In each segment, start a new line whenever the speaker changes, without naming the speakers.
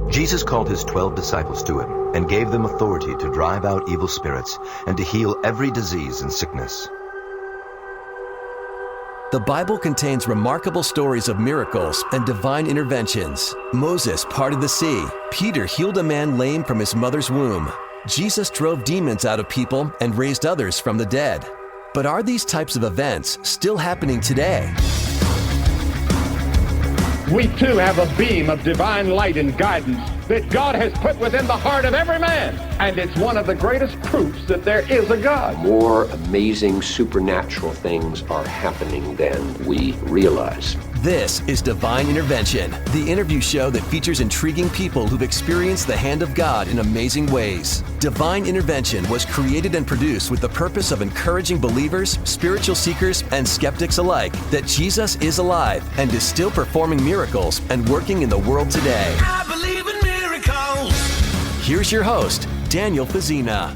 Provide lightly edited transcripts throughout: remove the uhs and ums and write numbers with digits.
Jesus called his 12 disciples to him and gave them authority to drive out evil spirits and to heal every disease and sickness.
The Bible contains remarkable stories of miracles and divine interventions. Moses parted the sea. Peter healed a man lame from his mother's womb. Jesus drove demons out of people and raised others from the dead. But are these types of events still happening today?
We too have a beam of divine light and guidance that God has put within the heart of every man. And it's one of the greatest proofs that there is a God.
More amazing supernatural things are happening than we realize.
This is Divine Intervention, the interview show that features intriguing people who've experienced the hand of God in amazing ways. Divine Intervention was created and produced with the purpose of encouraging believers, spiritual seekers, and skeptics alike that Jesus is alive and is still performing miracles and working in the world today.
I believe in miracles.
Here's your host, Daniel Fazzina.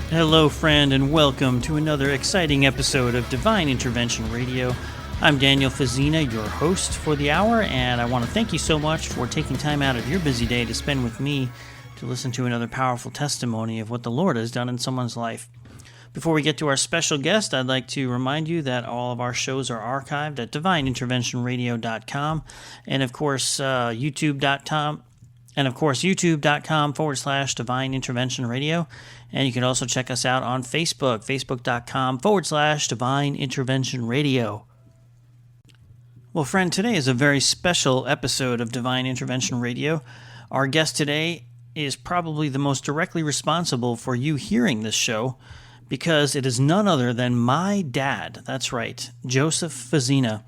Hello, friend, and welcome to another exciting episode of Divine Intervention Radio. I'm Daniel Fazzina, your host for the hour, and I want to thank you so much for taking time out of your busy day to spend with me to listen to another powerful testimony of what the Lord has done in someone's life. Before we get to our special guest, I'd like to remind you that all of our shows are archived at divineinterventionradio.com and, of course, youtube.com. And, of course, youtube.com/Divine Intervention Radio. And you can also check us out on Facebook, facebook.com/Divine Intervention Radio. Well, friend, today is a very special episode of Divine Intervention Radio. Our guest today is probably the most directly responsible for you hearing this show because it is none other than my dad. That's right, Joseph Fazzina.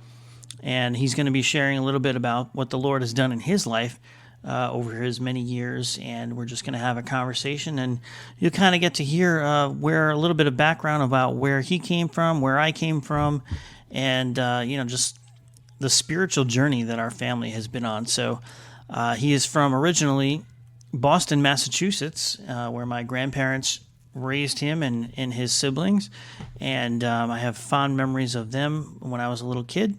And he's going to be sharing a little bit about what the Lord has done in his life over his many years, and we're just going to have a conversation, and you'll kind of get to hear where a little bit of background about where he came from, where I came from, and just the spiritual journey that our family has been on. So he is from originally Boston, Massachusetts, where my grandparents raised him and his siblings, and I have fond memories of them when I was a little kid.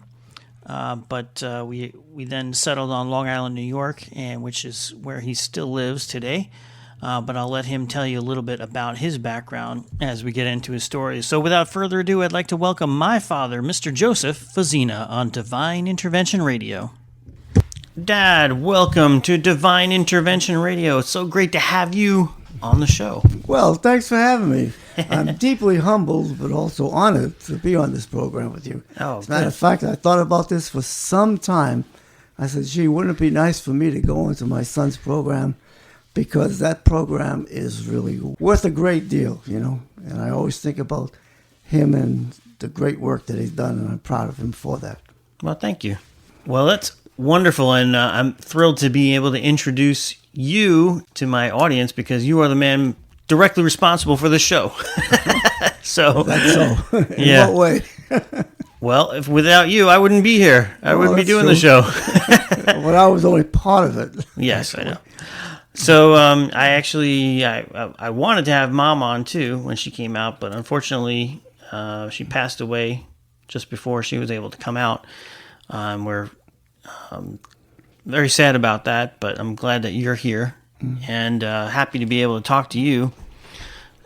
But we then settled on Long Island, New York, and which is where he still lives today. But I'll let him tell you a little bit about his background as we get into his story. So without further ado, I'd like to welcome my father, Mr. Joseph Fazzina, on Divine Intervention Radio. Dad, welcome to Divine Intervention Radio. It's so great to have you on the show.
Well, thanks for having me. I'm deeply humbled, but also honored to be on this program with you.
Oh,
as a matter of fact, I thought about this for some time. I said, gee, wouldn't it be nice for me to go into my son's program? Because that program is really worth a great deal, And I always think about him and the great work that he's done, and I'm proud of him for that.
Well, thank you. Well, that's wonderful, and I'm thrilled to be able to introduce you to my audience because you are the man directly responsible for this show. So
that's so. In
yeah.
what way?
Well, if without you, I wouldn't be here. I wouldn't be doing the show.
Well, I was only part of it.
Yes, I know. So I wanted to have Mom on too when she came out, but unfortunately she passed away just before she was able to come out. We're very sad about that, but I'm glad that you're here and happy to be able to talk to you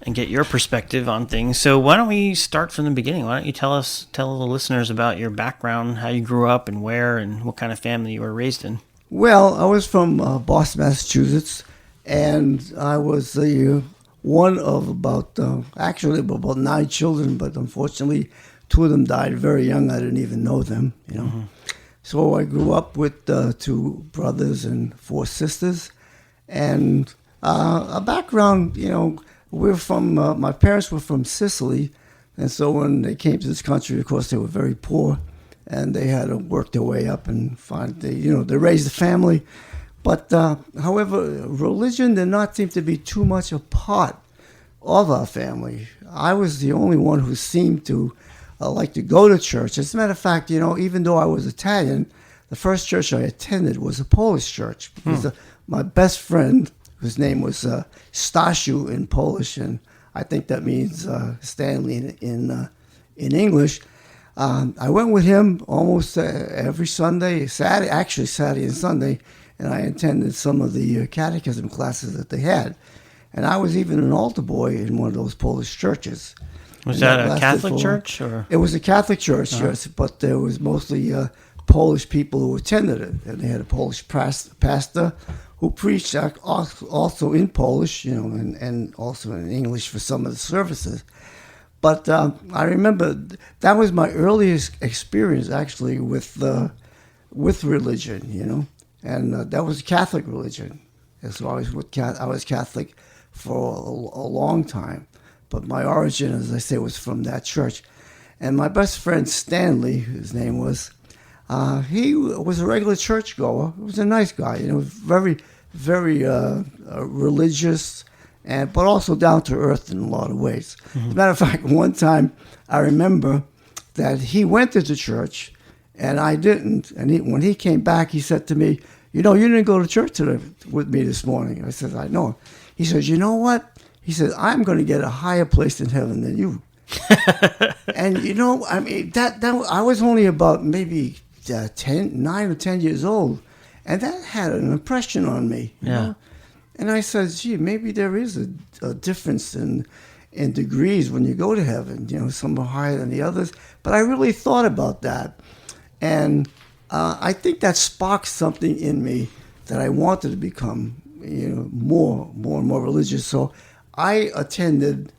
and get your perspective on things. So why don't we start from the beginning? Why don't you tell the listeners about your background, how you grew up and where, and what kind of family you were raised in?
Well, I was from Boston, Massachusetts, and I was one of about 9 children, but unfortunately 2 of them died very young. I didn't even know them, Mm-hmm. So I grew up with 2 brothers and 4 sisters, and a background, we're from, my parents were from Sicily, and so when they came to this country, of course, they were very poor, and they had to work their way up and they raised a family. But, however, religion did not seem to be too much a part of our family. I was the only one who seemed to like to go to church. As a matter of fact, even though I was Italian, the first church I attended was a Polish church. Because my best friend, whose name was Stasiu in Polish, and I think that means Stanley in English, I went with him almost every Sunday, Saturday and Sunday, and I attended some of the catechism classes that they had. And I was even an altar boy in one of those Polish churches.
Was that a Catholic church? Or?
It was a Catholic church, yes, but there was mostly Polish people who attended it. And they had a Polish pastor who preached also in Polish, and also in English for some of the services. But I remember that was my earliest experience, actually, with religion, and that was Catholic religion. So I was Catholic for a long time, but my origin, as I say, was from that church. And my best friend Stanley, his name was, he was a regular churchgoer. He was a nice guy, very, very religious, but also down to earth in a lot of ways. As a matter of fact, one time I remember that he went to the church and I didn't. And when he came back, he said to me, you didn't go to church with me this morning. I said, I know. He says, you know what? He said, I'm going to get a higher place in heaven than you. And, that I was only about maybe 9 or 10 years old. And that had an impression on me.
Yeah.
And I said, gee, maybe there is a difference in degrees when you go to heaven. Some are higher than the others. But I really thought about that. And I think that sparked something in me that I wanted to become, more and more religious. So I attended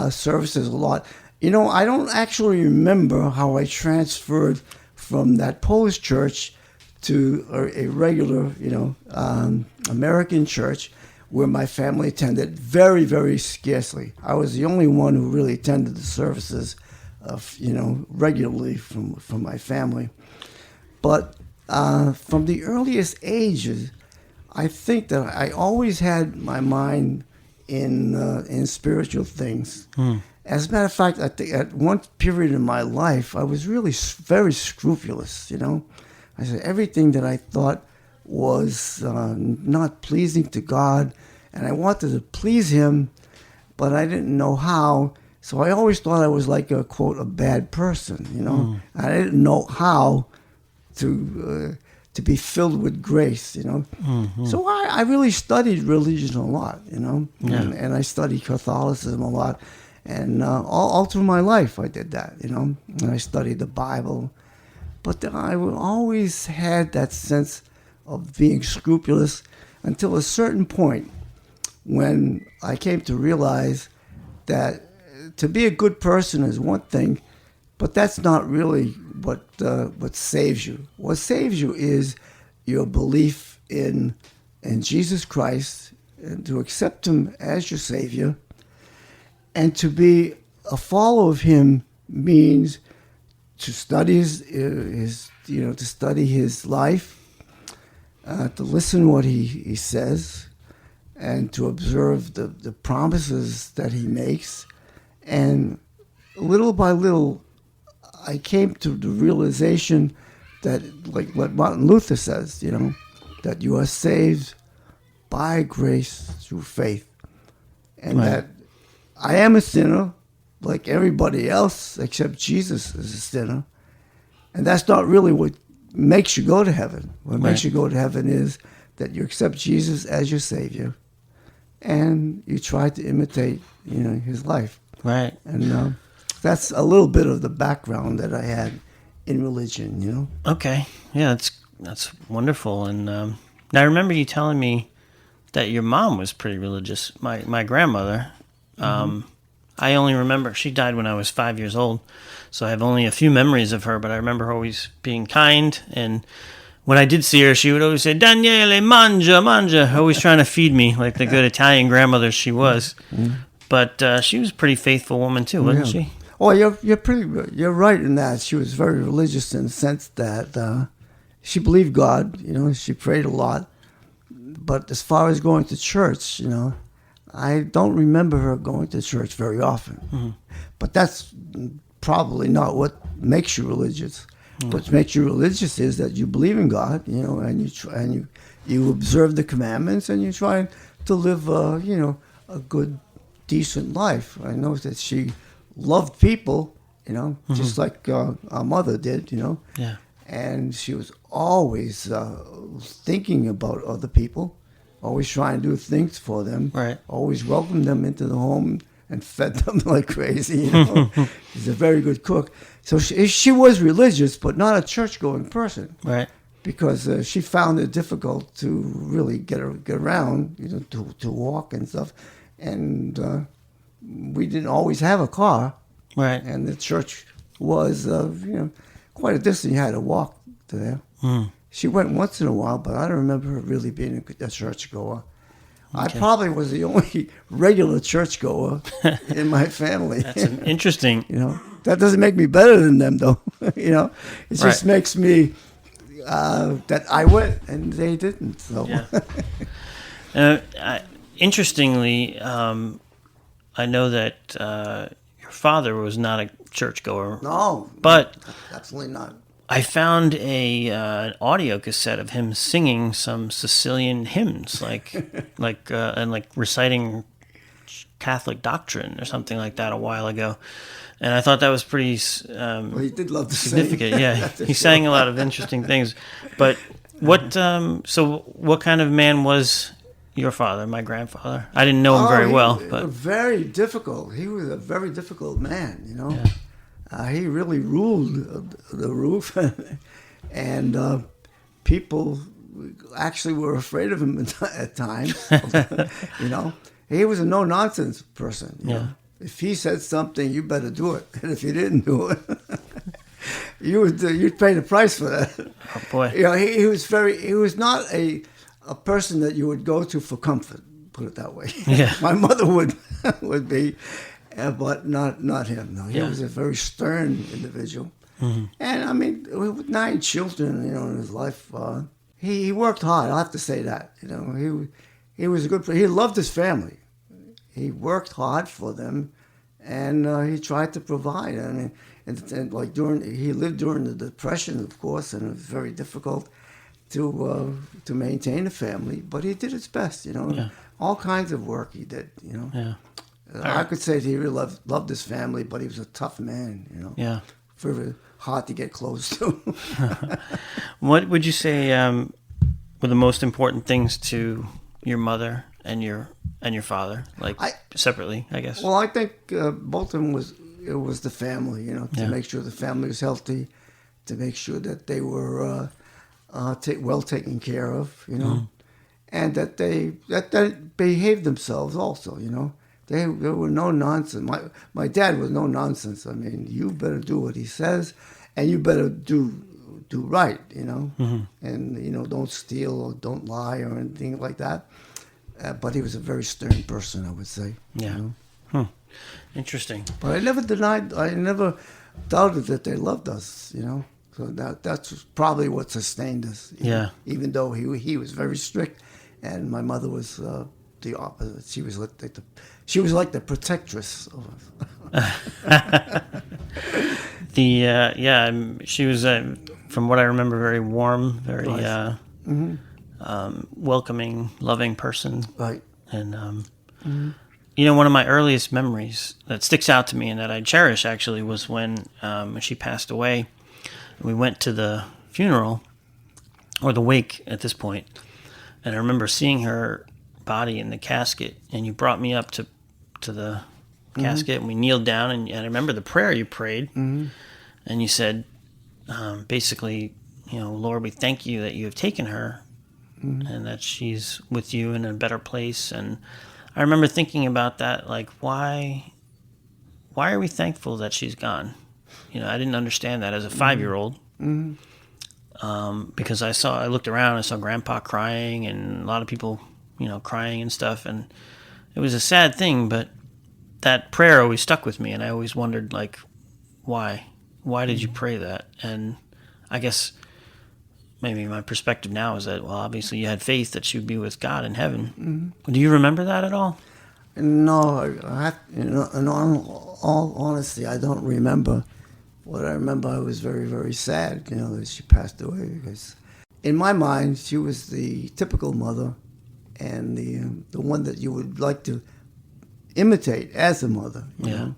services a lot. I don't actually remember how I transferred from that Polish church to a regular, American church where my family attended very, very scarcely. I was the only one who really attended the services, regularly from my family. But from the earliest ages, I think that I always had my mind in spiritual things. As a matter of fact, I think at one period in my life, I was really very scrupulous, I said everything that I thought was not pleasing to God, and I wanted to please Him, but I didn't know how. So I always thought I was like a, quote, a bad person, I didn't know how to be filled with grace, So I really studied religion a lot, and I studied Catholicism a lot. And all through my life I did that, and I studied the Bible. But then I always had that sense of being scrupulous until a certain point when I came to realize that to be a good person is one thing, but that's not really what saves you. What saves you is your belief in Jesus Christ, and to accept Him as your Savior. And to be a follower of Him means to study to study His life, to listen what He says, and to observe the promises that He makes. And little by little, I came to the realization that, like what Martin Luther says, that you are saved by grace through faith, and that I am a sinner, like everybody else, except Jesus is a sinner. And that's not really what makes you go to heaven. What makes you go to heaven is that you accept Jesus as your Savior, and you try to imitate, His life.
Right.
And that's a little bit of the background that I had in religion,
Okay. Yeah, that's wonderful. And now I remember you telling me that your mom was pretty religious. My grandmother. I only remember, she died when I was 5 years old, so I have only a few memories of her, but I remember her always being kind, and when I did see her, she would always say, Daniele, mangia, always trying to feed me, like the good Italian grandmother she was. But she was a pretty faithful woman too, wasn't she?
Oh, you're right in that. She was very religious in the sense that she believed God, she prayed a lot, but as far as going to church, I don't remember her going to church very often. But that's probably not what makes you religious. What makes you religious is that you believe in God, and you observe the commandments, and you try to live, a good, decent life. I know that she loved people, just like our mother did,
Yeah.
and she was always thinking about other people, always trying to do things for them,
right?
Always welcomed them into the home and fed them like crazy. You know, she's a very good cook. So she was religious, but not a church-going person,
right?
Because she found it difficult to really get around, you know, to walk and stuff, and we didn't always have a car,
right?
And the church was, you know, quite a distance. You had to walk to there. She went once in a while, but I don't remember her really being a churchgoer. I probably was the only regular churchgoer in my family.
That's interesting.
You know, that doesn't make me better than them, though. You know, it just makes me that I went and they didn't. So,
interestingly, I know that your father was not a churchgoer.
No,
but
absolutely not.
I found an audio cassette of him singing some Sicilian hymns, like reciting Catholic doctrine or something like that a while ago, and I thought that was pretty.
Well, he did love to
significant.
Sing.
Yeah, he sang a lot of interesting things. But what? So, what kind of man was your father, my grandfather? I didn't know him very well, but
very difficult. He was a very difficult man. You know. Yeah. He really ruled the roof, and people actually were afraid of him at times. You know, he was a no-nonsense person. You know? If he said something, you better do it, and if you didn't do it, you'd pay the price for that.
Oh boy!
You know, he was not a person that you would go to for comfort. Put it that way.
Yeah.
My mother would be. But not him. No, he was a very stern individual. Mm-hmm. And I mean, with 9 children, you know, in his life, he worked hard. I have to say that. You know, he was a good. He loved his family. He worked hard for them, and he tried to provide. I mean, and like he lived during the Depression, of course, and it was very difficult to maintain a family. But he did his best. You know, all kinds of work he did. You know.
Yeah.
I could say that he really loved his family, but he was a tough man, you know.
Yeah.
Very hard to get close to.
What would you say were the most important things to your mother and your father, separately, I guess?
Well, I think both of them was the family, you know, to make sure the family was healthy, to make sure that they were well taken care of, you know, and that they behaved themselves also, you know. There were no nonsense. My dad was no nonsense. I mean, you better do what he says, and you better do right, you know. Mm-hmm. And, you know, don't steal or don't lie or anything like that. But he was a very stern person, I would say.
Yeah.
You know?
Interesting.
But I never doubted that they loved us, you know. So that's probably what sustained us.
Yeah.
Even though he was very strict, and my mother was the opposite. She was like the protectress of us.
She was from what I remember, very warm, very welcoming, loving person.
Right.
And you know, one of my earliest memories that sticks out to me and that I cherish actually was when she passed away. We went to the funeral, or the wake at this point, and I remember seeing her body in the casket, and you brought me up to the casket, and we kneeled down, and I remember the prayer you prayed, and you said, basically, you know, Lord, we thank you that you have taken her, and that she's with you in a better place. And I remember thinking about that, like, why are we thankful that she's gone? You know, I didn't understand that as a 5-year-old. Because I looked around, I saw Grandpa crying, and a lot of people, you know, crying and stuff, and it was a sad thing, but that prayer always stuck with me, and I always wondered, like, why did you pray that? And I guess maybe my perspective now is that, well, obviously you had faith that she would be with God in heaven. Do you remember that at all?
No, in all honesty, I don't remember. What I remember, I was very, very sad, you know, that she passed away, because in my mind, she was the typical mother, and the one that you would like to imitate as a mother, you know?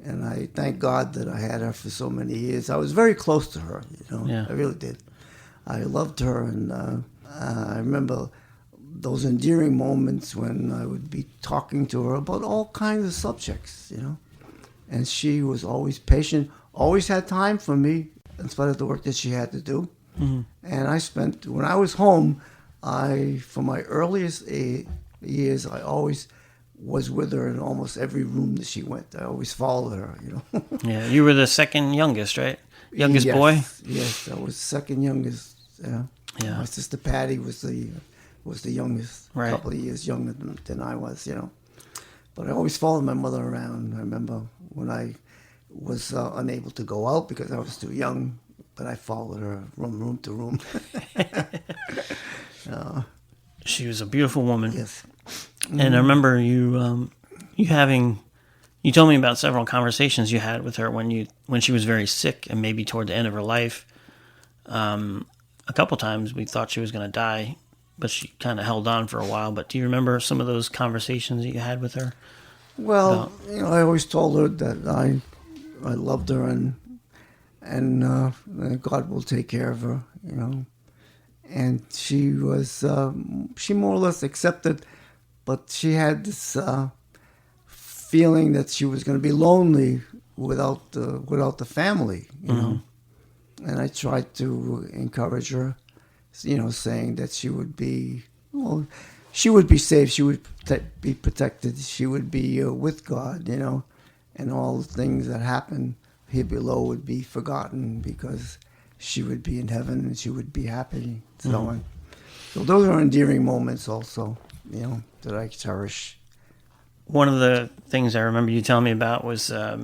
And I thank God that I had her for so many years. I was very close to her,
Yeah.
I really did. I loved her, and I remember those endearing moments when I would be talking to her about all kinds of subjects, And she was always patient, always had time for me, in spite of the work that she had to do. Mm-hmm. And when I was home, from my earliest years, I always was with her in almost every room that she went. I always followed her,
Yeah, you were the second youngest, right? Youngest boy?
Yes, I was second youngest.
Yeah.
My sister Patty was the youngest,
right.
A couple of years younger than I was, But I always followed my mother around. I remember when I was unable to go out because I was too young, but I followed her from room to room.
She was a beautiful woman.
Yes.
And I remember you told me about several conversations you had with her when she was very sick and maybe toward the end of her life. A couple times we thought she was going to die, but she kind of held on for a while. But do you remember some of those conversations that you had with her?
Well, I always told her that I loved her and God will take care of her, And she was she more or less accepted, but she had this feeling that she was going to be lonely without the family,
Mm-hmm.
And I tried to encourage her, saying that she would be safe, she would be protected, she would be with God, and all the things that happen here below would be forgotten because she would be in heaven and she would be happy, so
Mm-hmm.
on. So those are endearing moments also, that I cherish.
One of the things I remember you telling me about was a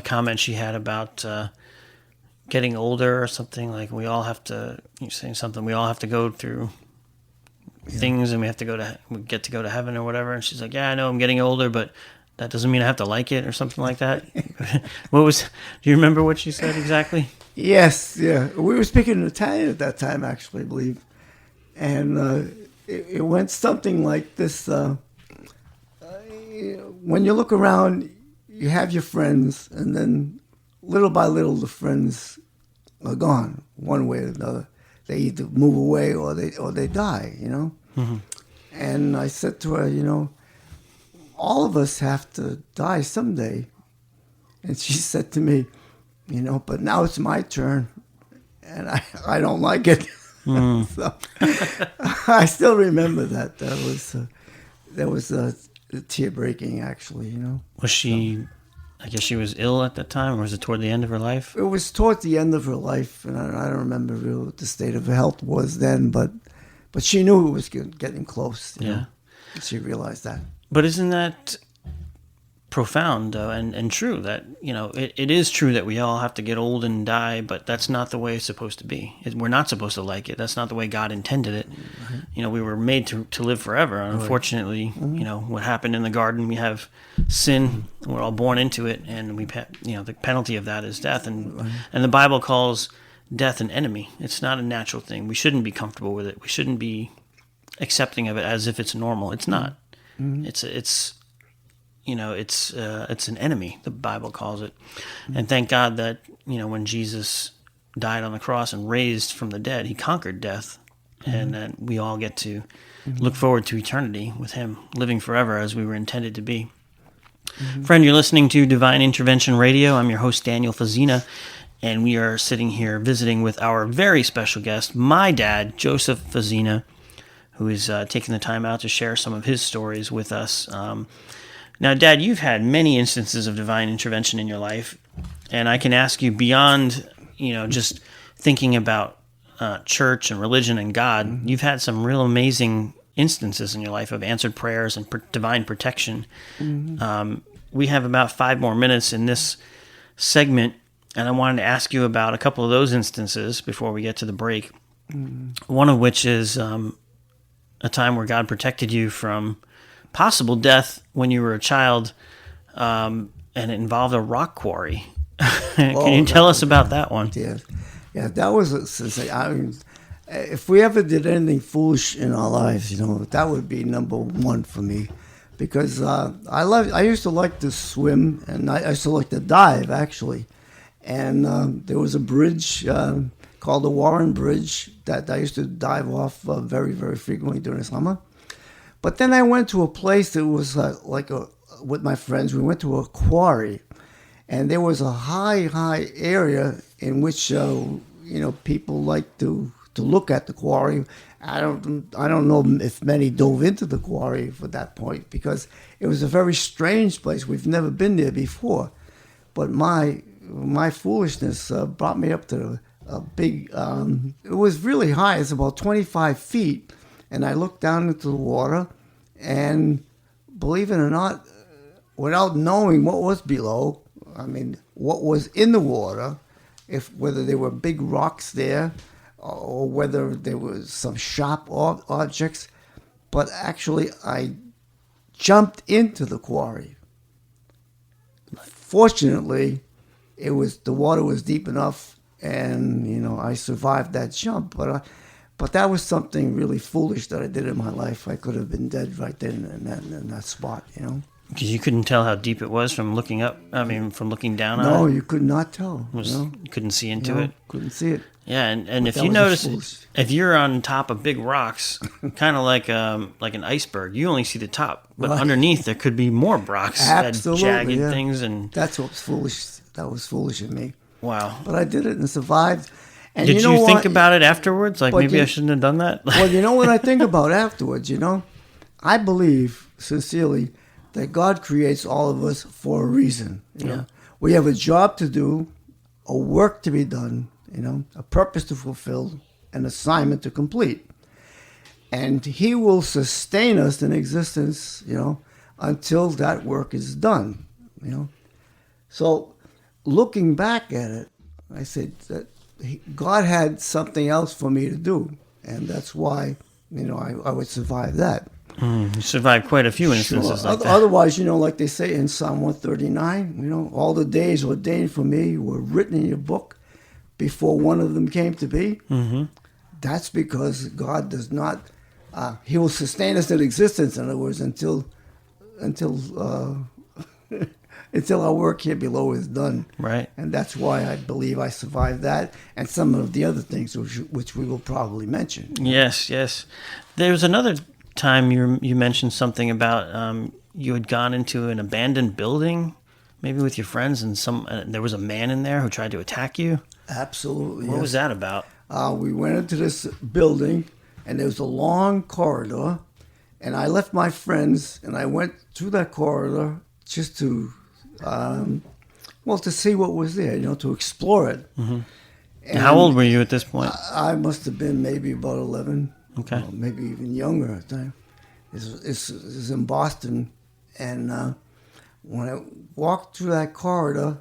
comment she had about getting older or something, like we all have to go through things and we get to go to heaven or whatever. And she's like, yeah, I know I'm getting older, but that doesn't mean I have to like it or something like that. Do you remember what she said exactly?
Yes, yeah. We were speaking in Italian at that time, actually, I believe. And it went something like this. When you look around, you have your friends, and then little by little, the friends are gone, one way or another. They either move away or they die,
Mm-hmm.
And I said to her, all of us have to die someday. And she said to me, but now it's my turn, and I don't like it.
Mm.
So I still remember that. That was tear breaking, actually.
Was she? I guess she was ill at that time, or was it toward the end of her life?
It was towards the end of her life, and I don't remember really what the state of her health was then, but she knew it was getting close. You know? She realized that.
But isn't that profound, though, and true that, it is true that we all have to get old and die, but that's not the way it's supposed to be. We're not supposed to like it. That's not the way God intended it. Mm-hmm. We were made to live forever. And unfortunately, mm-hmm. What happened in the garden, we have sin, and we're all born into it, and the penalty of that is death. And the Bible calls death an enemy. It's not a natural thing. We shouldn't be comfortable with it. We shouldn't be accepting of it as if it's normal. It's not. Mm-hmm. It's an enemy, the Bible calls it. And thank God that, when Jesus died on the cross and raised from the dead, he conquered death. Mm-hmm. And that we all get to look forward to eternity with him, living forever as we were intended to be. Mm-hmm. Friend, you're listening to Divine Intervention Radio. I'm your host, Daniel Fazzina, and we are sitting here visiting with our very special guest, my dad, Joseph Fazzina, who is taking the time out to share some of his stories with us. Now, Dad, you've had many instances of divine intervention in your life, and I can ask you beyond, just thinking about church and religion and God, mm-hmm. you've had some real amazing instances in your life of answered prayers and divine protection. Mm-hmm. We have about 5 more minutes in this segment, and I wanted to ask you about a couple of those instances before we get to the break. Mm-hmm. One of which is a time where God protected you from possible death when you were a child, and it involved a rock quarry. Can you tell us about that one?
Yeah, that was. If we ever did anything foolish in our lives, that would be number one for me, because I used to like to swim, and I used to like to dive actually. And there was a bridge called the Warren Bridge that I used to dive off very, very frequently during the summer. But then I went to a place that was with my friends. We went to a quarry, and there was a high area in which people like to look at the quarry. I don't know if many dove into the quarry for that point, because it was a very strange place. We've never been there before, but my foolishness brought me up to a big. It was really high. It's about 25 feet, and I looked down into the water, and believe it or not, without knowing what was below, I mean, what was in the water, whether there were big rocks there, or whether there was some sharp objects, but actually I jumped into the quarry. Fortunately, the water was deep enough, and I survived that jump. But that was something really foolish that I did in my life. I could have been dead right there in that spot.
Because you couldn't tell how deep it was from looking up. I mean, from looking down on it.
No, you could not tell.
You couldn't see into it.
Couldn't see it.
Yeah, and if you notice, if you're on top of big rocks, kind of like an iceberg, you only see the top, but underneath there could be more rocks,
absolutely,
jagged things, and
that's what was foolish. That was foolish of me.
Wow!
But I did it and survived. And
did you think about it afterwards? Like, maybe I shouldn't have done that.
Well, you know what I think about afterwards. I believe sincerely that God creates all of us for a reason. We have a job to do, a work to be done, a purpose to fulfill, an assignment to complete. And He will sustain us in existence, until that work is done, So looking back at it, I said that God had something else for me to do. And that's why, I would survive that.
You survived quite a few instances like that.
Otherwise, like they say in Psalm 139, all the days ordained for me were written in your book before one of them came to be. Mm-hmm. That's because God does not, He will sustain us in existence, in other words, until our work here below is done. Right. And that's why I believe I survived that and some of the other things which we will probably mention.
Yes. There was another time you mentioned something about you had gone into an abandoned building, maybe with your friends, and there was a man in there who tried to attack you.
Absolutely.
What was that about?
We went into this building, and there was a long corridor, and I left my friends, and I went through that corridor just to see what was there, to explore it. Mm-hmm. And
how old were you at this point?
I must have been maybe about 11.
Okay.
Maybe even younger at the time. It's in Boston, and when I walked through that corridor,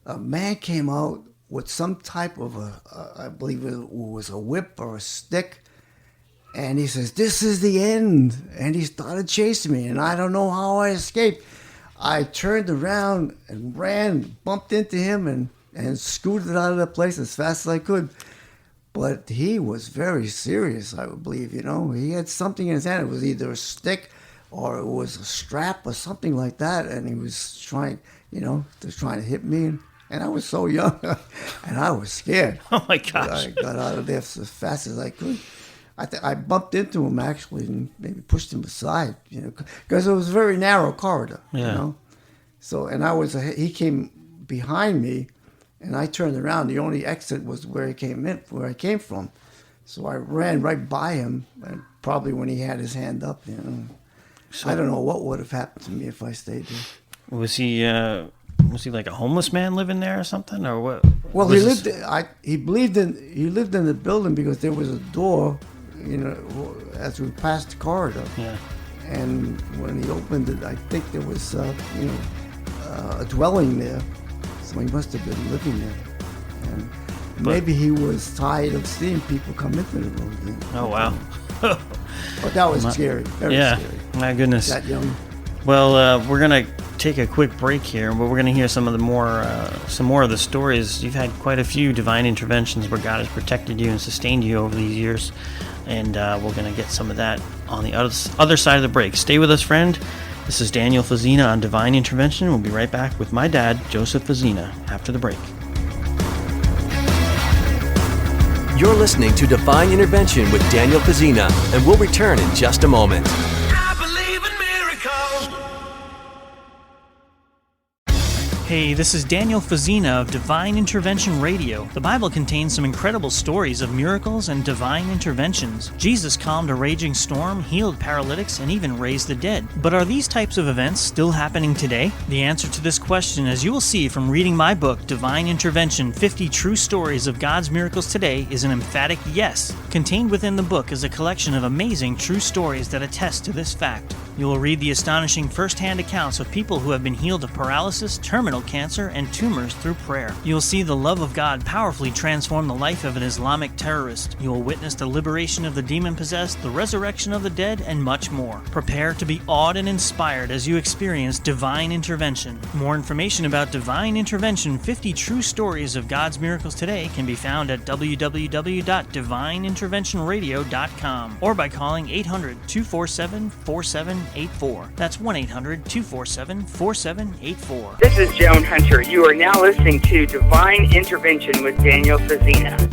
a man came out with some type of I believe it was a whip or a stick, and he says, "This is the end," and he started chasing me, and I don't know how I escaped. I turned around and ran, bumped into him, and scooted out of that place as fast as I could. But he was very serious, I would believe, He had something in his hand. It was either a stick or it was a strap or something like that. And he was trying to hit me. And I was so young, and I was scared.
Oh, my gosh.
But I got out of there as fast as I could. I bumped into him, actually, and maybe pushed him aside, because it was a very narrow corridor, So, and he came behind me, and I turned around. The only exit was where I came from. So I ran right by him, and probably when he had his hand up, So, I don't know what would have happened to me if I stayed there.
Was he like a homeless man living there or something, or what?
Well, he lived in the building because there was a door, as we passed the corridor. Yeah. And when he opened it, I think there was a dwelling there. So he must have been living there. And maybe he was tired of seeing people come into the room.
Oh, wow.
But that was scary. Very scary.
My goodness.
That young.
Well, we're going to take a quick break here, but we're going to hear some more of the stories. You've had quite a few divine interventions where God has protected you and sustained you over these years. And we're going to get some of that on the other side of the break. Stay with us, friend. This is Daniel Fazzina on Divine Intervention. We'll be right back with my dad, Joseph Fazzina, after the break.
You're listening to Divine Intervention with Daniel Fazzina, and we'll return in just a moment.
I believe in miracles.
Hey, this is Daniel Fazzina of Divine Intervention Radio. The Bible contains some incredible stories of miracles and divine interventions. Jesus calmed a raging storm, healed paralytics, and even raised the dead. But are these types of events still happening today? The answer to this question, as you will see from reading my book, Divine Intervention, 50 True Stories of God's Miracles Today, is an emphatic yes. Contained within the book is a collection of amazing true stories that attest to this fact. You will read the astonishing first-hand accounts of people who have been healed of paralysis, terminal cancer, and tumors through prayer. You will see the love of God powerfully transform the life of an Islamic terrorist. You will witness the liberation of the demon-possessed, the resurrection of the dead, and much more. Prepare to be awed and inspired as you experience divine intervention. More information about Divine Intervention, 50 True Stories of God's Miracles Today can be found at www.divineinterventionradio.com or by calling 800-247-4784. That's 1-800-247-4784.
This is Joan Hunter. You are now listening to Divine Intervention with Daniel Fazzina.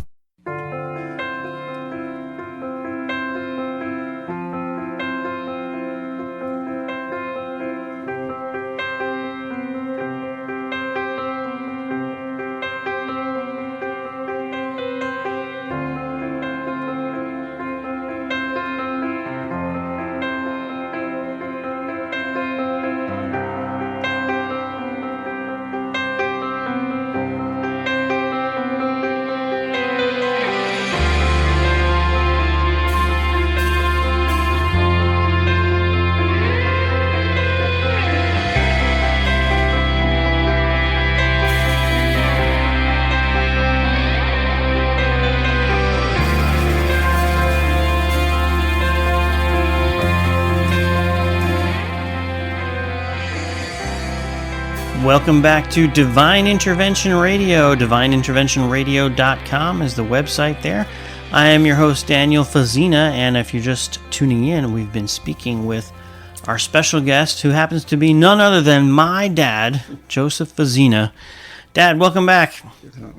Welcome back to Divine Intervention Radio. DivineInterventionRadio.com is the website there. I am your host, Daniel Fazzina, and if you're just tuning in, we've been speaking with our special guest, who happens to be none other than my dad, Joseph Fazzina. Dad, welcome back.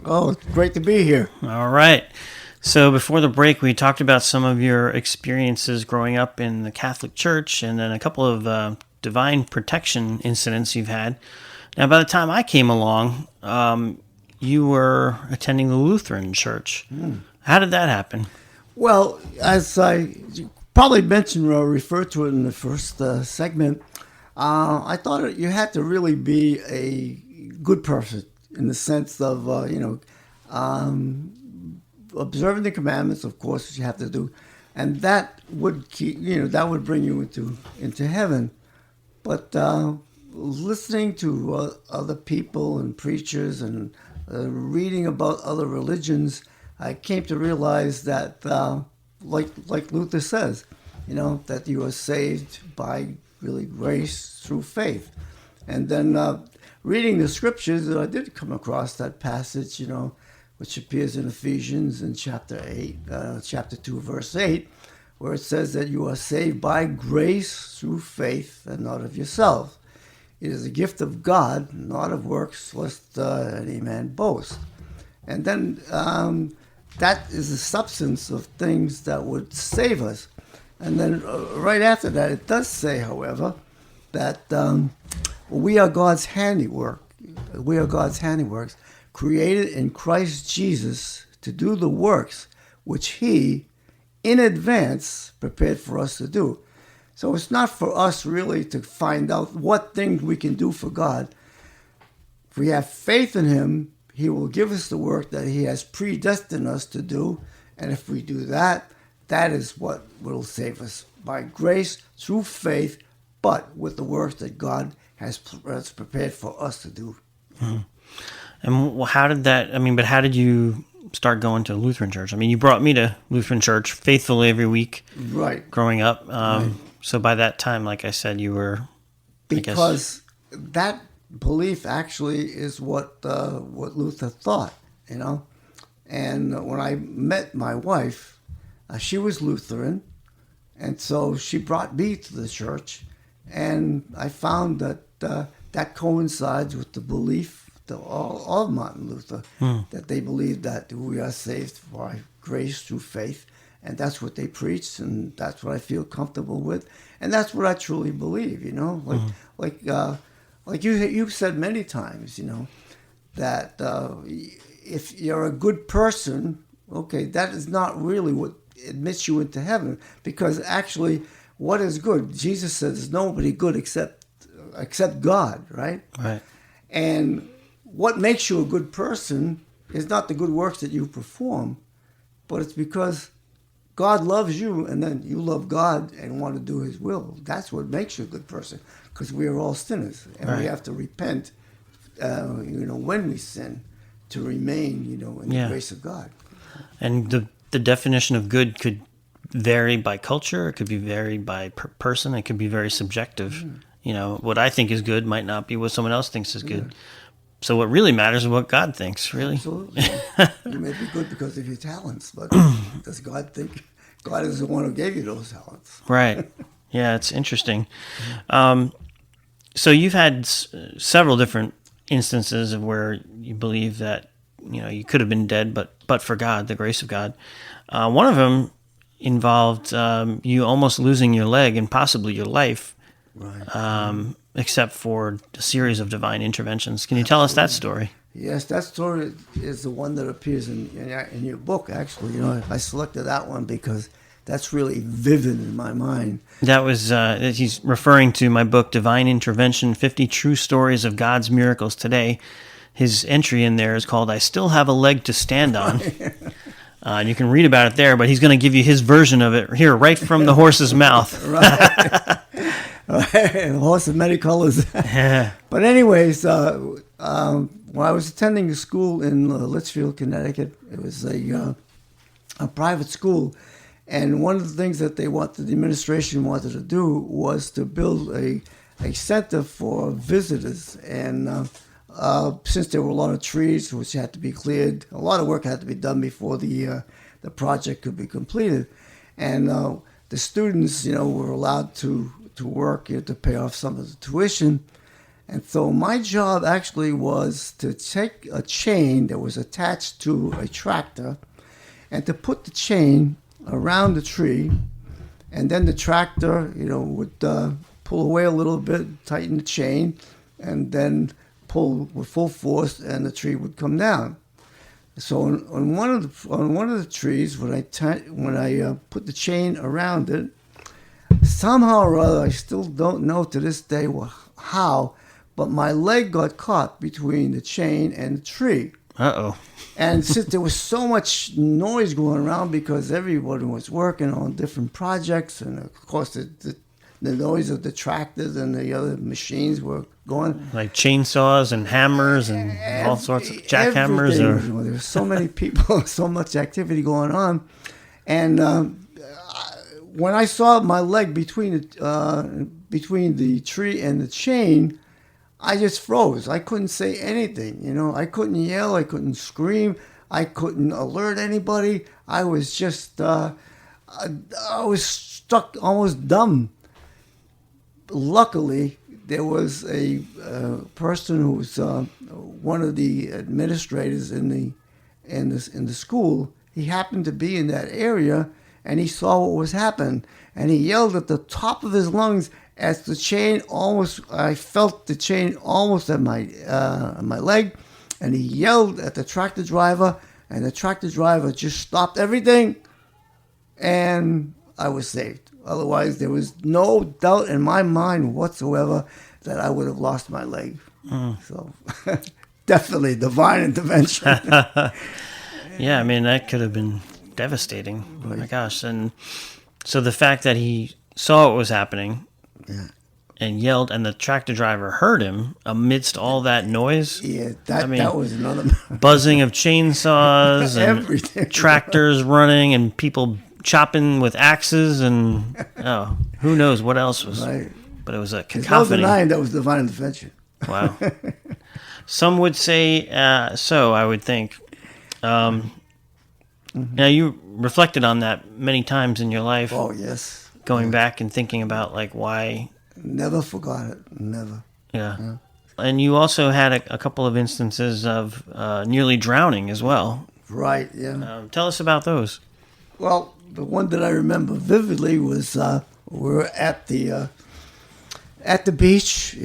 Oh, it's great to be here.
All right. So before the break, we talked about some of your experiences growing up in the Catholic Church and then a couple of divine protection incidents you've had. Now, by the time I came along, you were attending the Lutheran Church. How did that happen?
Well, as I probably mentioned or referred to it in the first segment, I thought you had to really be a good person in the sense of, observing the commandments, of course, which you have to do, and that would keep, that would bring you into heaven. But listening to other people and preachers and reading about other religions, I came to realize that, like Luther says, that you are saved by really grace through faith. And then reading the scriptures, I did come across that passage, which appears in Ephesians in chapter 2, verse 8, where it says that you are saved by grace through faith and not of yourself. It is a gift of God, not of works, lest any man boast. And then that is the substance of things that would save us. And then right after that, it does say, however, that we are God's handiwork. We are God's handiworks, created in Christ Jesus to do the works which He, in advance, prepared for us to do. So it's not for us really to find out what things we can do for God. If we have faith in Him, He will give us the work that He has predestined us to do. And if we do that, that is what will save us. By grace, through faith, but with the works that God has prepared for us to do.
Mm-hmm. And how did that, but how did you start going to Lutheran Church? You brought me to Lutheran Church faithfully every week.
Right.
Growing up.
Right.
So by that time, like I said, you were,
because that belief actually is what Luther thought, And when I met my wife, she was Lutheran, and so she brought me to the church, And I found that that coincides with the belief of Martin Luther, that they believe that we are saved by grace through faith, and that's what they preach, and that's what I feel comfortable with, and that's what I truly believe. Like you've said many times, that if you're a good person, okay, that is not really what admits you into heaven, because actually, what is good? Jesus says there's nobody good except God, right?
Right.
And what makes you a good person is not the good works that you perform, but it's because God loves you, and then you love God and want to do His will. That's what makes you a good person, because we are all sinners, and we have to repent, when we sin, to remain, in the grace of God.
And the definition of good could vary by culture. It could be varied by person. It could be very subjective. What I think is good might not be what someone else thinks is good. So what really matters is what God thinks, really.
Absolutely. You may be good because of your talents, but does God think God is the one who gave you those talents?
Right. Yeah, it's interesting. So you've had several different instances of where you believe that, you could have been dead, but for God, the grace of God. One of them involved you almost losing your leg and possibly your life. Right. Except for a series of divine interventions. Can you tell us that story?
Yes, that story is the one that appears in your book, actually. I selected that one because that's really vivid in my mind.
That was, he's referring to my book, Divine Intervention, 50 True Stories of God's Miracles Today. His entry in there is called, I Still Have a Leg to Stand On. And you can read about it there, but he's going to give you his version of it here, right from the horse's mouth.
Right. The horse of many colors. But anyways, when I was attending a school in Litchfield, Connecticut, it was a private school, and one of the things that the administration wanted to do was to build a center for visitors. And since there were a lot of trees which had to be cleared, a lot of work had to be done before the project could be completed, and the students, were allowed to work to pay off some of the tuition. And so my job actually was to take a chain that was attached to a tractor and to put the chain around the tree, and then the tractor, would pull away a little bit, tighten the chain, and then pull with full force, and the tree would come down. So on one of the trees, when I put the chain around it, somehow or other, I still don't know to this day how, but my leg got caught between the chain and the tree.
Uh-oh.
And since there was so much noise going around because everybody was working on different projects, and of course the noise of the tractors and the other machines were going.
Like chainsaws and hammers and all sorts of jackhammers.
There were so many people, so much activity going on. And when I saw my leg between the tree and the chain, I just froze. I couldn't say anything. I couldn't yell. I couldn't scream. I couldn't alert anybody. I was just, I was struck almost dumb. Luckily, there was a person who was one of the administrators in the school. He happened to be in that area, and he saw what was happening, and he yelled at the top of his lungs as the chain I felt the chain almost at my leg, and he yelled at the tractor driver, and the tractor driver just stopped everything, and I was saved. Otherwise, there was no doubt in my mind whatsoever that I would have lost my leg. So, definitely divine intervention.
Yeah, that could have been devastating. Right. Oh my gosh. And so the fact that he saw what was happening and yelled, and the tractor driver heard him amidst all that noise.
Yeah, that was another
buzzing of chainsaws and
everything.
Tractors running and people chopping with axes, and who knows what else was. Right. But it was a cacophony.
There's no denying that was divine intervention.
Wow. Some would say so, I would think. Now, you reflected on that many times in your life.
Oh, yes.
Going back and thinking about why
Never forgot it. Never.
Yeah. And you also had a couple of instances of nearly drowning as well.
Right, yeah.
Tell us about those.
Well, the one that I remember vividly was we were at the beach,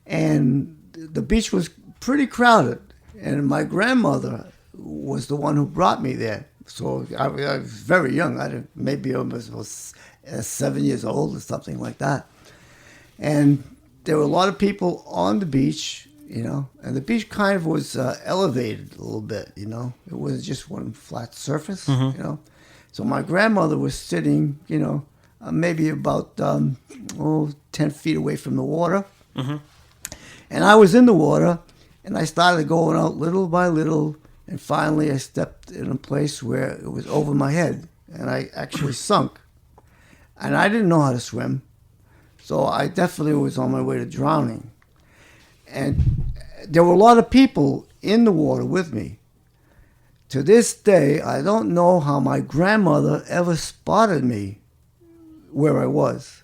and the beach was pretty crowded, and my grandmother was the one who brought me there. So I was very young. Maybe I was 7 years old or something like that. And there were a lot of people on the beach, and the beach kind of was elevated a little bit, It wasn't just one flat surface, So my grandmother was sitting, maybe about 10 feet away from the water. Mm-hmm. And I was in the water, and I started going out little by little, and finally I stepped in a place where it was over my head, and I actually sunk. And I didn't know how to swim, so I definitely was on my way to drowning. And there were a lot of people in the water with me. To this day, I don't know how my grandmother ever spotted me where I was.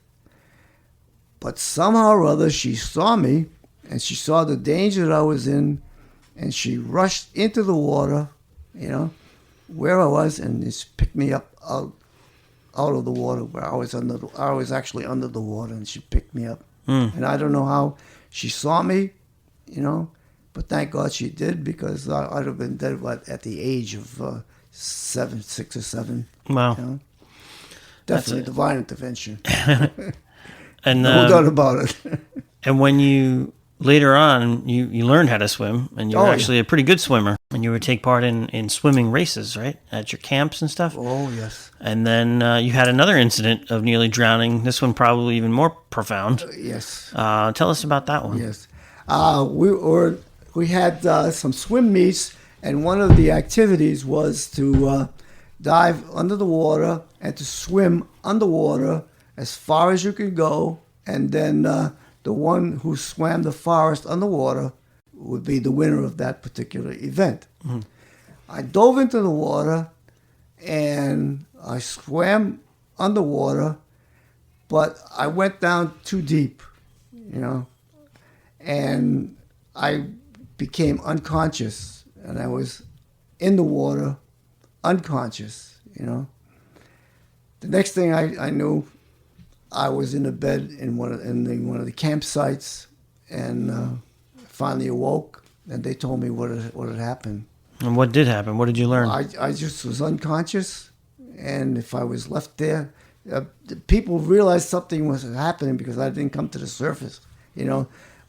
But somehow or other, she saw me, and she saw the danger that I was in, and she rushed into the water, where I was, and just picked me up out of the water where I was actually under the water, and she picked me up. And I don't know how she saw me, but thank God she did, because I'd have been dead at the age of 6 or 7.
Wow.
Definitely divine intervention.
And
no doubt about it.
And when you later on you learned how to swim, and you were actually a pretty good swimmer, and you would take part in swimming races, right, at your camps and stuff.
Oh yes.
And then you had another incident of nearly drowning. This one probably even more profound.
Yes.
Tell us about that one.
Yes. We had some swim meets, and one of the activities was to dive under the water and to swim underwater as far as you could go, and then the one who swam the farthest underwater would be the winner of that particular event. Mm-hmm. I dove into the water, and I swam underwater, but I went down too deep, and I became unconscious, and I was in the water, unconscious, The next thing I knew, I was in a bed in one of the campsites, and finally awoke, and they told me what had happened.
And what did happen? What did you learn?
I just was unconscious, and if I was left there, people realized something was happening because I didn't come to the surface,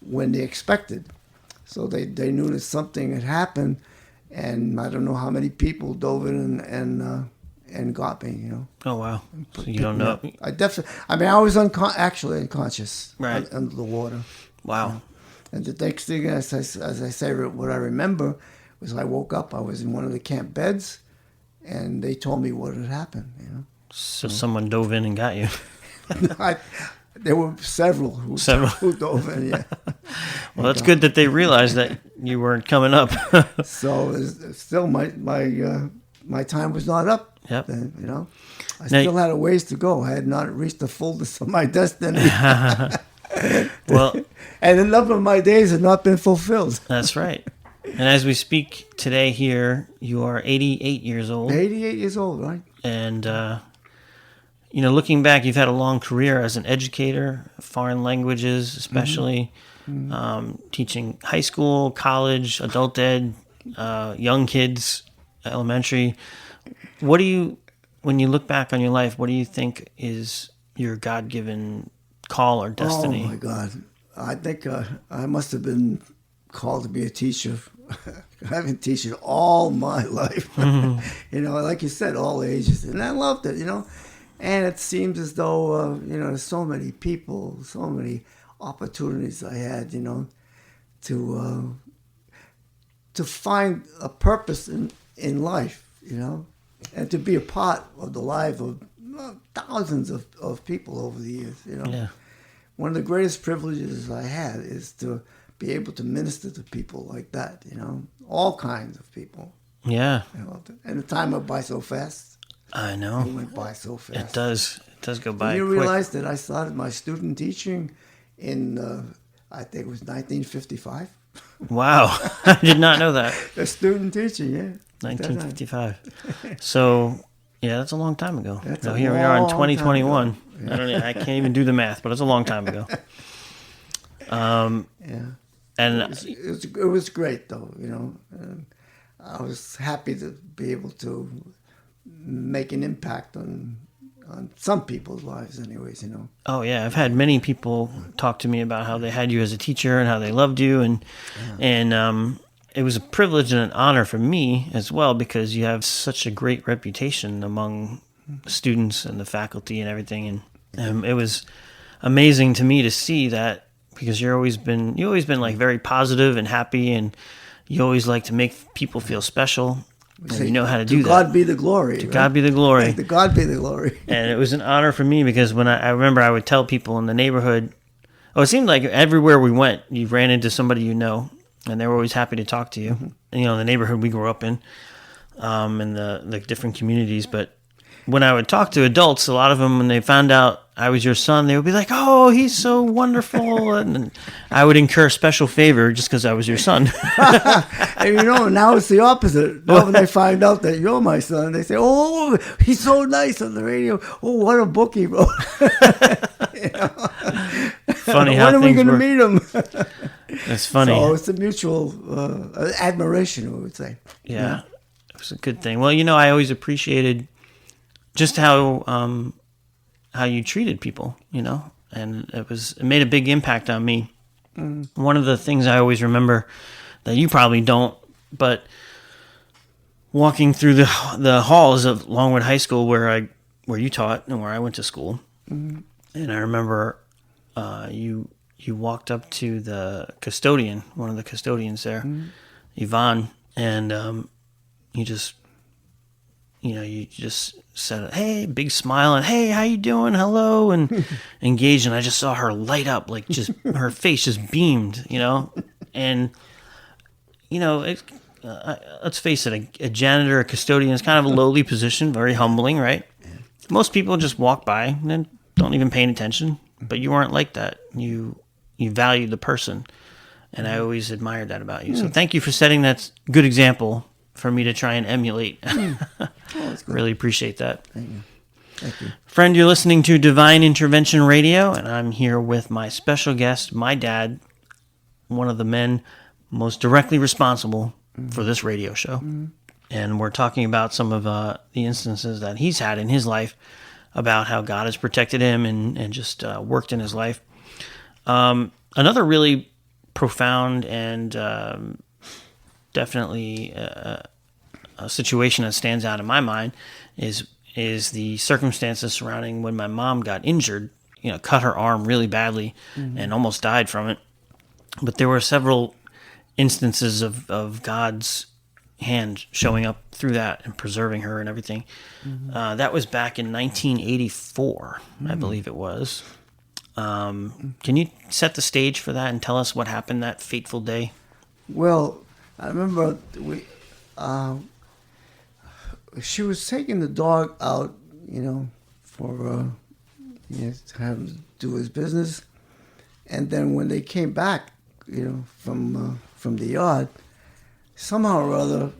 when they expected. So they knew that something had happened, and I don't know how many people dove in and got me,
Oh wow! So you don't know?
I was actually unconscious,
right,
under the water.
Wow!
And the next thing, as I say, what I remember was I woke up. I was in one of the camp beds, and they told me what had happened.
So someone dove in and got you.
There were several who dove in. Yeah.
Well, that's good that they realized that you weren't coming up.
So still, my time was not up.
Yep.
I still had a ways to go. I had not reached the fullness of my destiny.
Well,
and a number of my days had not been fulfilled.
That's right. And as we speak today here, you are 88 years old.
88 years old, right?
And, looking back, you've had a long career as an educator, foreign languages especially, teaching high school, college, adult ed, young kids, elementary. When you look back on your life, what do you think is your God-given call or destiny?
Oh, my God. I think I must have been called to be a teacher. I've been teaching all my life. Mm-hmm. Like you said, all ages. And I loved it, And it seems as though, there's so many people, so many opportunities I had, to find a purpose in life, and to be a part of the life of thousands of people over the years,
Yeah.
One of the greatest privileges I had is to be able to minister to people like that, all kinds of people.
Yeah.
And the time went by so fast.
I know.
It went by so fast.
It does. does go by
You
quick.
realize that I started my student teaching in, I think it was 1955.
Wow. I did not know that.
A student teaching, yeah.
1955. So, yeah, that's a long time ago.
That's
Now,
a
here we are in
long
2021.
time ago.
I can't even do the math, but it's a long time ago.
Yeah.
And
It was great, though, you know. And I was happy to be able to make an impact on some people's lives anyways, you know.
oh yeah, I've had many people talk to me about how they had you as a teacher and how they loved you, and it was a privilege and an honor for me as well, because you have such a great reputation among students and the faculty and everything, and it was amazing to me to see that, because you've always been like very positive and happy, and you always like to make people feel special. And you know how to do that.
To God be the glory.
To God be the glory.
To God be the glory.
And it was an honor for me, because when I remember I would tell people in the neighborhood, it seemed like everywhere we went, you ran into somebody you know, and they were always happy to talk to you.
Mm-hmm.
And, you know, the neighborhood we grew up in the different communities. But when I would talk to adults, a lot of them, when they found out I was your son, they would be like, "Oh, he's so wonderful." And I would incur special favor just because I was your son.
And you know, now it's the opposite. Now when they find out that you're my son, they say, "Oh, he's so nice on the radio. Oh, what a book he wrote." You know?
Funny how
when are we
things
going to
work.
meet him?
That's funny.
So it's a mutual admiration, we would say.
Yeah, it was a good thing. Well, you know, I always appreciated just how you treated people, you know, and it made a big impact on me. One of the things I always remember that you probably don't, but walking through the halls of Longwood High School where you taught and where I went to school, and I remember you walked up to the custodian, one of the custodians there, Yvonne, and you just said, "Hey," big smile, and, "Hey, how you doing? Hello," and engaged. And I just saw her light up, like just her face just beamed, you know. And you know, let's face it, a janitor, a custodian is kind of a lowly position, very humbling, right? Most people just walk by and then don't even pay any attention. But you weren't like that. You valued the person, and I always admired that about you. So thank you for setting that good example for me to try and emulate. Really appreciate that.
Thank you.
Friend, you're listening to Divine Intervention Radio, and I'm here with my special guest, my dad, one of the men most directly responsible for this radio show. And we're talking about some of the instances that he's had in his life about how God has protected him and just worked in his life. Another really profound and definitely a situation that stands out in my mind is the circumstances surrounding when my mom got injured, you know, cut her arm really badly and almost died from it. But there were several instances of God's hand showing up through that and preserving her and everything. That was back in 1984, I believe it was. Can you set the stage for that and tell us what happened that fateful day?
Well, I remember she was taking the dog out, you know, for to have him do his business, and then when they came back, you know, from the yard, somehow or other,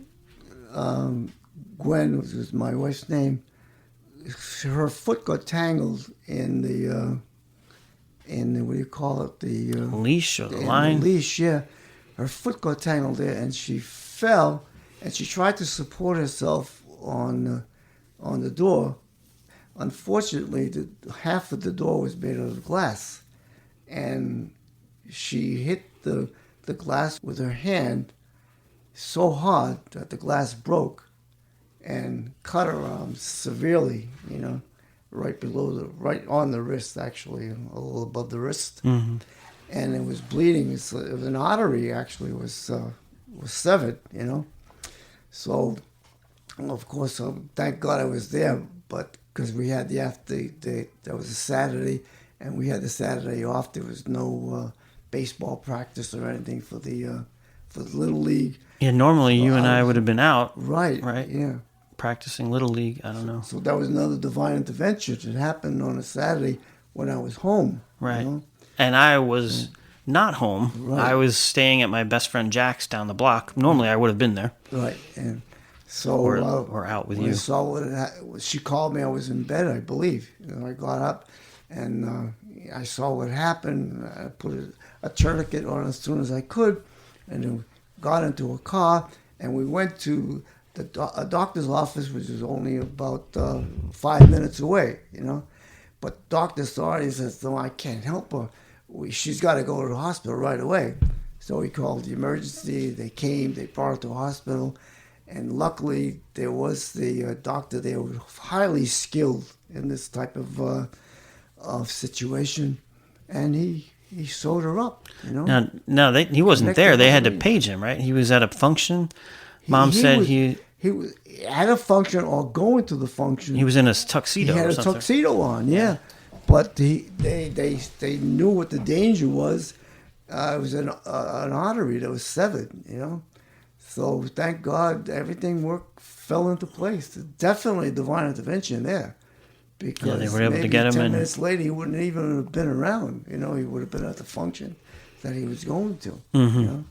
Gwen, which was my wife's name, her foot got tangled in the what do you call it, the
Leash or the line?
The leash, yeah. Her foot got tangled there, and she fell, and she tried to support herself on the door. Unfortunately, half of the door was made out of glass, and she hit the glass with her hand so hard that the glass broke and cut her arm severely, you know, right on the wrist, actually, a little above the wrist. And it was bleeding. It was an artery, actually, was severed, you know. So, of course, thank God I was there, but because we had that was a Saturday, and we had the Saturday off. There was no baseball practice or anything for the Little League.
Yeah, normally you and I would have been out.
Right.
Right.
Yeah.
practicing Little League. I don't know.
So that was another divine intervention. It happened on a Saturday when I was home.
Right.
You know?
And I was not home.
Right.
I was staying at my best friend Jack's down the block. Normally, I would have been there.
Right. And so
or out with
when
you.
I saw she called me. I was in bed, I believe. I got up, and I saw what happened. I put a tourniquet on as soon as I could, and then got into a car, and we went to a doctor's office, which is only about 5 minutes away, But doctor saw it. He says, "No, I can't help her. She's got to go to the hospital right away." So he called the emergency. They came. They brought her to the hospital. And luckily, there was the doctor there who was highly skilled in this type of situation. And he sewed her up,
No, he wasn't there. They had to page him, right? He was at a function. Mom said he
was at a function or going to the function.
He was in a tuxedo.
He had
a
tuxedo on, yeah. But they knew what the danger was. It was an artery that was severed, So thank God everything fell into place. Definitely divine intervention there. Because
they were able to get him
10 minutes later, he wouldn't even have been around. He would have been at the function that he was going to.
Mm-hmm.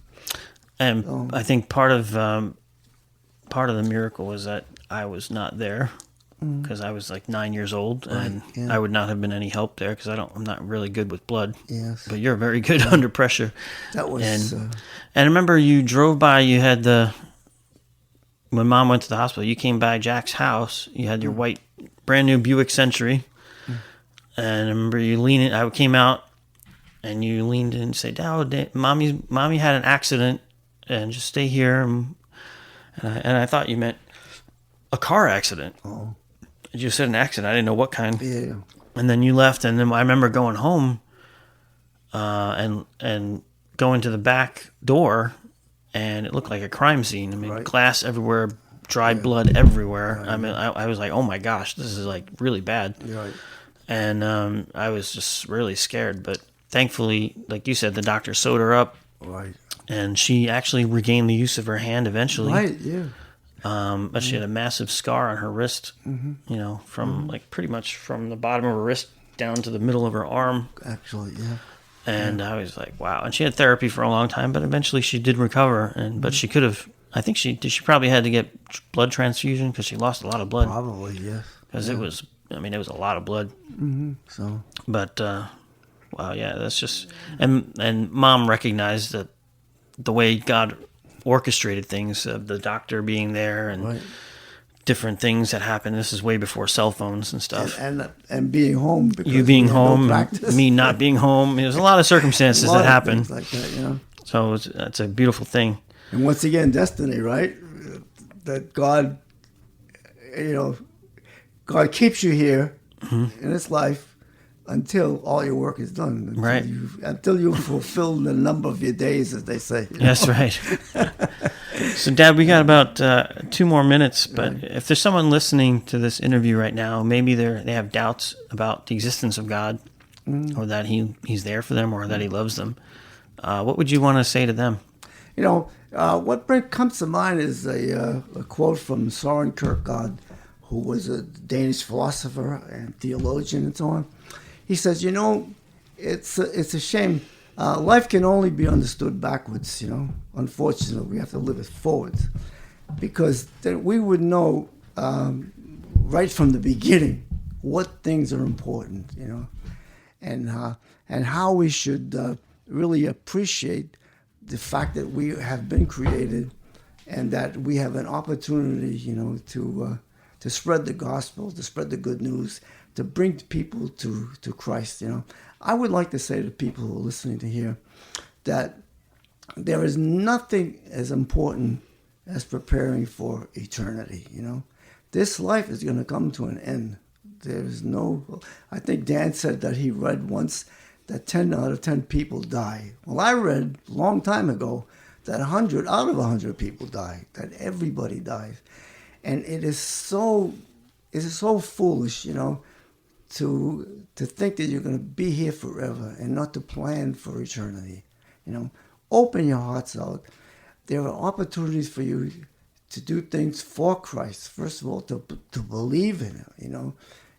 And I think part of the miracle was that I was not there because I was like 9 years old, and I would not have been any help there because I'm not really good with blood.
Yes,
but you're very good under pressure.
That was.
And I remember you drove by. You had when Mom went to the hospital. You came by Jack's house. You had your white, brand new Buick Century, and I remember you leaning. I came out, and you leaned in and said, "Dad, mommy had an accident, and just stay here." And I thought you meant a car accident.
Oh.
You said an accident. I didn't know what kind.
Yeah.
And then you left, and then I remember going home, and going to the back door, and it looked like a crime scene. I mean, glass everywhere, dried blood everywhere. Right. I mean, I was like, oh my gosh, this is like really bad.
Right.
And I was just really scared. But thankfully, like you said, the doctor sewed her up.
Right.
And she actually regained the use of her hand eventually.
Right, yeah.
But she had a massive scar on her wrist, from like pretty much from the bottom of her wrist down to the middle of her arm.
Actually, yeah.
And I was like, wow. And she had therapy for a long time, but eventually she did recover. But she could have, I think she probably had to get blood transfusion because she lost a lot of blood.
Probably, yes.
Because it was a lot of blood.
Mm-hmm. So.
But, wow, yeah, that's just, and Mom recognized that the way God orchestrated things, the doctor being there and different things that happened. This is way before cell phones and stuff.
And being home.
You being home, me not being home. There's a lot of circumstances that happened.
Like that,
So it's a beautiful thing.
And once again, destiny, right? That God, God keeps you here in this life until all your work is done. Until you fulfill the number of your days, as they say.
That's right. So, Dad, we got about 2 more minutes, but if there's someone listening to this interview right now, maybe they have doubts about the existence of God, or that He's there for them, or that He loves them, what would you want to say to them?
What comes to mind is a quote from Søren Kierkegaard, who was a Danish philosopher and theologian and so on. He says, it's a shame. Life can only be understood backwards, Unfortunately, we have to live it forwards. Because then we would know right from the beginning what things are important, and how we should really appreciate the fact that we have been created and that we have an opportunity, to spread the gospel, to spread the good news, to bring people to Christ. I would like to say to people who are listening to here that there is nothing as important as preparing for eternity. This life is going to come to an end. There's I think Dan said that he read once that 10 out of 10 people die. Well, I read a long time ago that 100 out of 100 people die, that everybody dies. And it is so foolish, to think that you're going to be here forever and not to plan for eternity. Open your hearts out. There are opportunities for you do things for Christ. First of all, to believe in Him,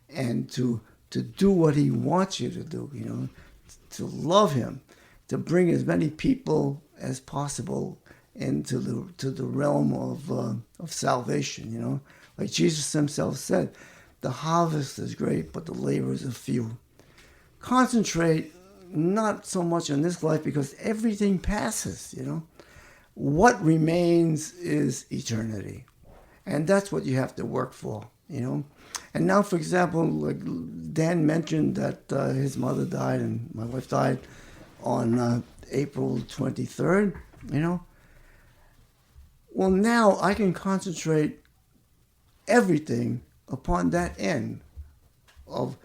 and to do what He wants you to do, to love Him, to bring as many people as possible into the realm of salvation. Like Jesus Himself said, the harvest is great, but the laborers are few. Concentrate not so much on this life, because everything passes. What remains is eternity, and that's what you have to work for. And now, for example, like Dan mentioned that his mother died and my wife died on April 23rd. Well, now I can concentrate everything upon that end of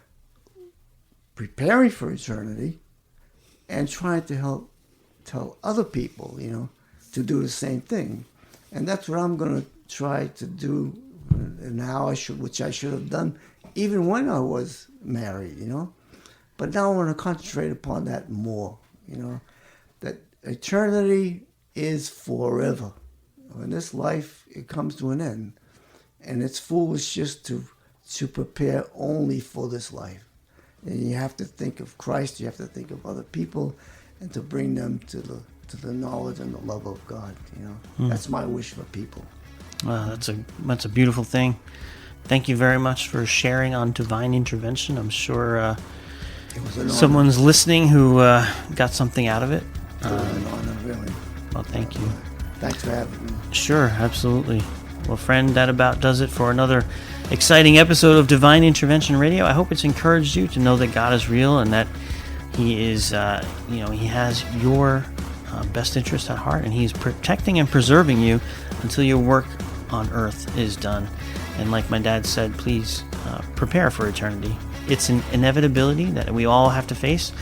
preparing for eternity and trying to help tell other people, to do the same thing. And that's what I'm going to try to do now, which I should have done even when I was married, But now I want to concentrate upon that more, that eternity is forever. In this life, it comes to an end. And it's foolish just to prepare only for this life. And you have to think of Christ, you have to think of other people, and to bring them to the knowledge and the love of God. That's my wish for people.
Well, that's a beautiful thing. Thank you very much for sharing on divine intervention. I'm sure someone's listening who got something out of it.
It was an honor, really.
Well, thank you.
Thanks for having me.
Sure, absolutely. Well, friend, that about does it for another exciting episode of Divine Intervention Radio. I hope it's encouraged you to know that God is real and that He is, He has your best interest at heart, and He's protecting and preserving you until your work on earth is done. And like my dad said, please prepare for eternity. It's an inevitability that we all have to face,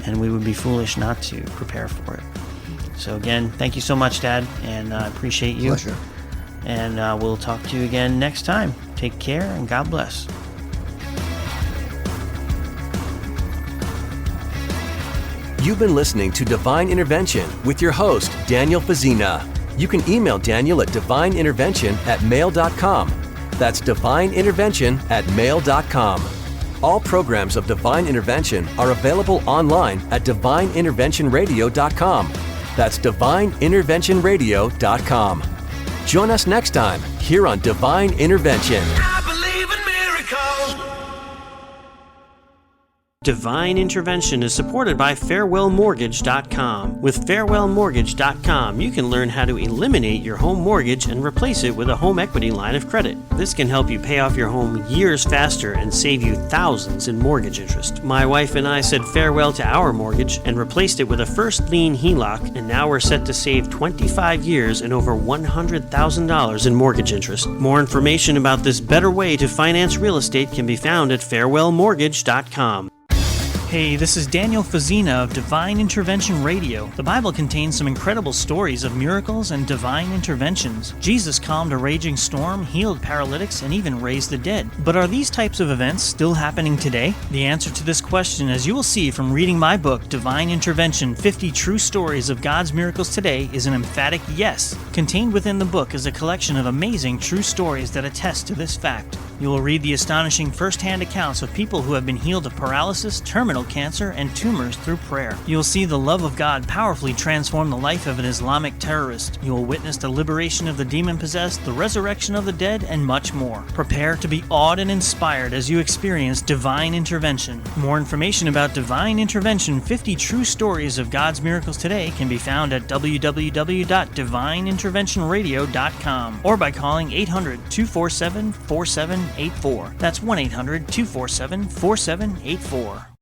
and we would be foolish not to prepare for it. So again, thank you so much, Dad, and I appreciate you.
Pleasure.
And we'll talk to you again next time. Take care, and God bless.
You've been listening to Divine Intervention with your host, Daniel Fazzina. You can email Daniel at divineintervention@mail.com. That's divineintervention@mail.com. All programs of Divine Intervention are available online at divineinterventionradio.com. That's divineinterventionradio.com. Join us next time here on Divine Intervention.
I believe in miracles.
Divine Intervention is supported by FarewellMortgage.com. With FarewellMortgage.com, you can learn how to eliminate your home mortgage and replace it with a home equity line of credit. This can help you pay off your home years faster and save you thousands in mortgage interest. My wife and I said farewell to our mortgage and replaced it with a first lien HELOC, and now we're set to save 25 years and over $100,000 in mortgage interest. More information about this better way to finance real estate can be found at FarewellMortgage.com. Hey, this is Daniel Fazzina of Divine Intervention Radio. The Bible contains some incredible stories of miracles and divine interventions. Jesus calmed a raging storm, healed paralytics, and even raised the dead. But are these types of events still happening today? The answer to this question, as you will see from reading my book, Divine Intervention, 50 True Stories of God's Miracles Today, is an emphatic yes. Contained within the book is a collection of amazing true stories that attest to this fact. You will read the astonishing first-hand accounts of people who have been healed of paralysis, terminal cancer, and tumors through prayer. You will see the love of God powerfully transform the life of an Islamic terrorist. You will witness the liberation of the demon-possessed, the resurrection of the dead, and much more. Prepare to be awed and inspired as you experience divine intervention. More information about Divine Intervention, 50 True Stories of God's Miracles Today can be found at www.divineinterventionradio.com or by calling 800-247-4784. That's 1-800-247-4784.